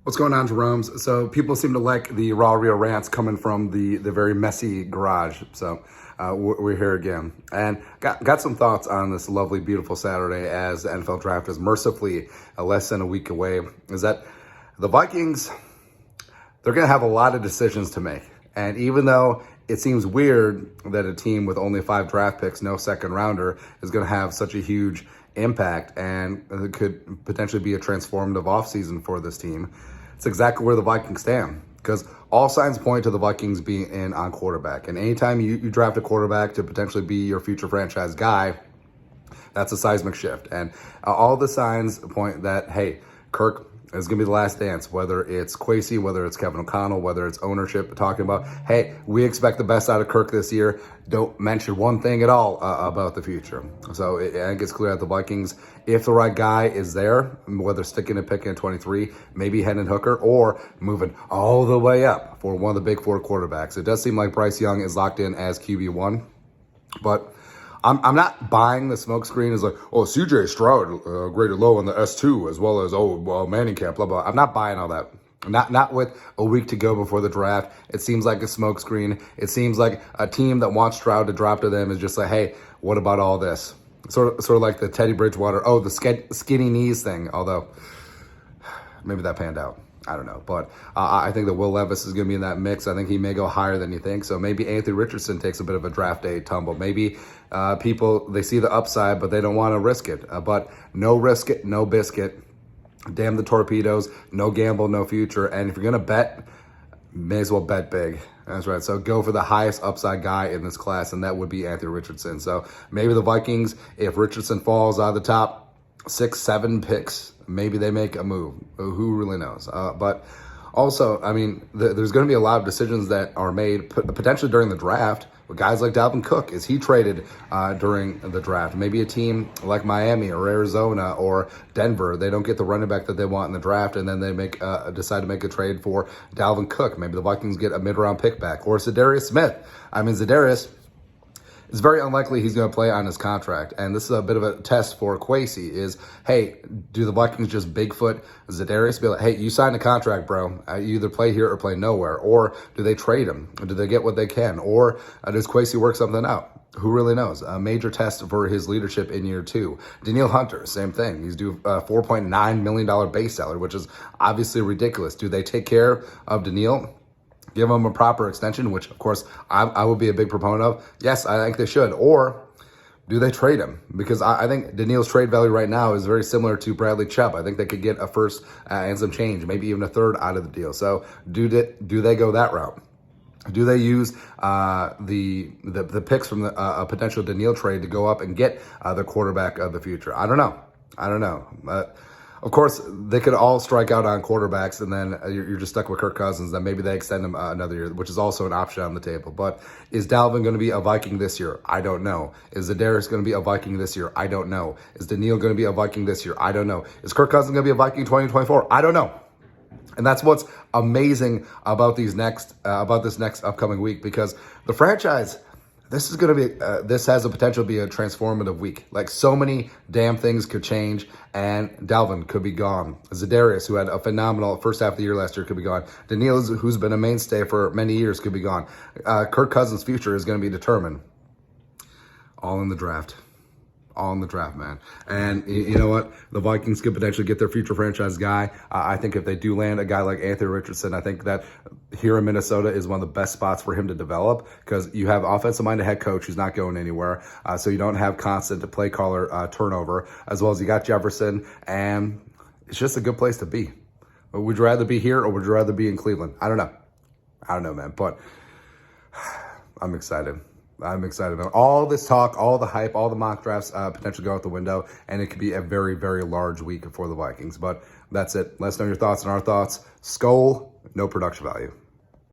What's going on, Jeromes? So people seem to like the raw, real rants coming from the very messy garage. So we're here again, and got some thoughts on this lovely, beautiful Saturday as the NFL draft is mercifully less than a week away. Is that the Vikings? They're going to have a lot of decisions to make, and even though it seems weird that a team with only 5 draft picks, no second rounder, is going to have such a huge impact and it could potentially be a transformative offseason for this team. It's exactly where the Vikings stand, because all signs point to the Vikings being in on quarterback. And anytime you draft a quarterback to potentially be your future franchise guy, that's a seismic shift. And all the signs point that, hey, Kirk is going to be the last dance, whether it's Kwesi, whether it's Kevin O'Connell, whether it's ownership talking about, hey, we expect the best out of Kirk this year. Don't mention one thing at all about the future. So I think it's clear that the Vikings, if the right guy is there, whether sticking and picking at 23, maybe Hendon Hooker, or moving all the way up for one of the big 4 quarterbacks. It does seem like Bryce Young is locked in as QB1, but I'm not buying the smokescreen as like, oh, CJ Stroud graded low on the S2 as well as, Manning camp, blah, blah. I'm not buying all that. Not with a week to go before the draft. It seems like a smokescreen. It seems like a team that wants Stroud to drop to them is just like, hey, what about all this? Sort of like the Teddy Bridgewater, the skinny knees thing, although maybe that panned out. I don't know, but I think that Will Levis is going to be in that mix. I think he may go higher than you think. So maybe Anthony Richardson takes a bit of a draft day tumble. Maybe people, they see the upside, but they don't want to risk it. But no risk it, no biscuit. Damn the torpedoes, no gamble, no future. And if you're going to bet, may as well bet big. That's right. So go for the highest upside guy in this class, and that would be Anthony Richardson. So maybe the Vikings, if Richardson falls out of the top 6, 7 picks, maybe they make a move. Who really knows? But also, I mean, there's going to be a lot of decisions that are made potentially during the draft with guys like Dalvin Cook. Is he traded during the draft? Maybe a team like Miami or Arizona or Denver, they don't get the running back that they want in the draft, and then they decide to make a trade for Dalvin Cook. Maybe the Vikings get a mid-round pick back. Or Zadarius Smith. I mean, Zadarius, it's very unlikely he's going to play on his contract. And this is a bit of a test for Kwesi is, hey, do the Vikings just Bigfoot Zadarius? Be like, hey, you signed a contract, bro. You either play here or play nowhere. Or do they trade him? Or do they get what they can? Or does Kwesi work something out? Who really knows? A major test for his leadership in year 2. Danielle Hunter, same thing. He's due a $4.9 million base salary, which is obviously ridiculous. Do they take care of Danielle? Give him a proper extension, which, of course, I would be a big proponent of. Yes, I think they should. Or do they trade him? Because I think Daniil's trade value right now is very similar to Bradley Chubb. I think they could get a first and some change, maybe even a third out of the deal. So do they go that route? Do they use the picks from a potential Daniil trade to go up and get the quarterback of the future? I don't know. But of course, they could all strike out on quarterbacks, and then you're just stuck with Kirk Cousins. Then maybe they extend him another year, which is also an option on the table. But is Dalvin going to be a Viking this year? I don't know. Is Zadarius going to be a Viking this year? I don't know. Is Daniil going to be a Viking this year? I don't know. Is Kirk Cousins going to be a Viking 2024? I don't know. And that's what's amazing about this next upcoming week, because the franchise, this is going to be, this has the potential to be a transformative week. Like, so many damn things could change, and Dalvin could be gone. Zadarius, who had a phenomenal first half of the year last year, could be gone. Daniil, who's been a mainstay for many years, could be gone. Kirk Cousins' future is going to be determined. All in the draft. All in the draft, man. And you know what? The Vikings could potentially get their future franchise guy. I think if they do land a guy like Anthony Richardson, I think that here in Minnesota is one of the best spots for him to develop, because you have offensive-minded head coach who's not going anywhere. So you don't have constant play caller turnover, as well as you got Jefferson, and it's just a good place to be. Would you rather be here or would you rather be in Cleveland? I don't know, man. But I'm excited. All this talk, all the hype, all the mock drafts potentially go out the window, and it could be a very, very large week for the Vikings. But that's it. Let us know your thoughts and our thoughts. Skol, no production value.